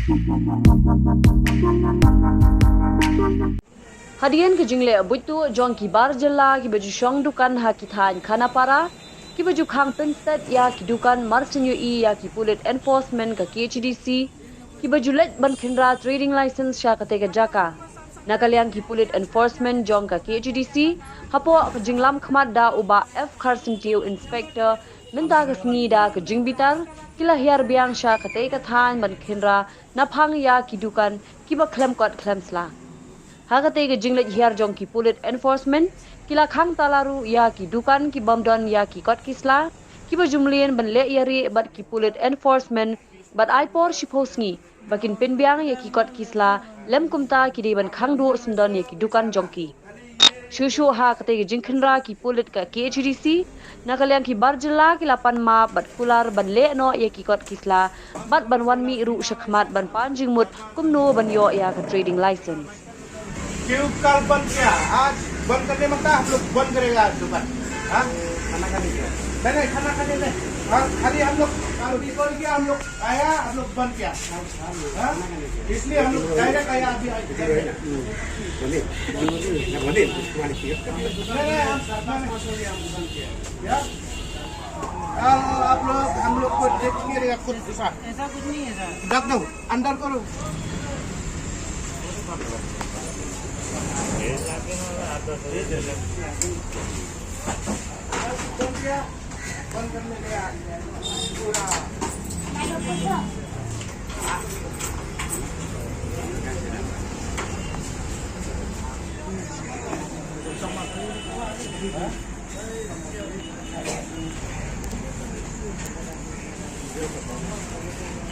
Hadian ke jingle butu jong ki bar jela ki baju shong dukan ha ki than khana para ki baju khang penstet ya ki dukan marsenyu I ya ki pulit enforcement ka KHDC ki baju let ban khendra trading license sha kate ka jaka nakalian ki pulit enforcement jong ka KHDC hapo ka jinglam khmat da uba F Carson Tiu inspector minta ka sngi da ka jingbitar kila hiar biang sha kate ka than ban khendra na phang ya ki dukan ki ba klem kot klemsla Hagate ke jinglet hiar jong ki pulit enforcement kila khang talaru ya ki dukan ki bamdon ya ki kot kisla ki bajumlien ban le yari bat ki pulit enforcement bat aipor shiposngi bakin pinbiang ya ki kot kisla lem kumta ki de ban khang du sundon ya ki dukan jongki shushu ha kate ke jingkhinra ki pulit ka KHDC nakalian ki barjela ki lapan ma bat kular ban le no ya ki kot kisla bat ban wan mi ru shakhmat ban panjingmut kumno ban yo ya ka trading license tube कल बंद किया आज बंद करने मत हम लोग बंद करेगा दुकान हाँ खाना खाने के नहीं खाना खाने नहीं खाली हम लोग रिकॉर्ड किया हम लोग आया हम लोग बंद किया इसलिए हम लोग डायरेक्ट आया अभी आप लोग हम लोग को देखिए खुद ऐसा कुछ नहीं है रख दो अंदर करो बंद करने गया पूरा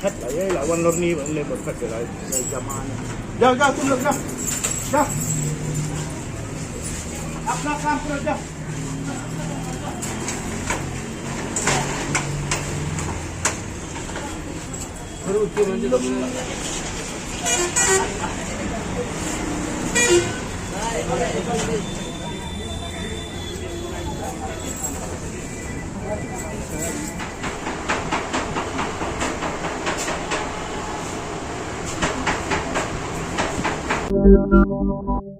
khách lại quanh lon ni bạn lên một khách lại zaman जाओ तुम लोग जाओ जाओ अपना काम करो जाओ Thank you.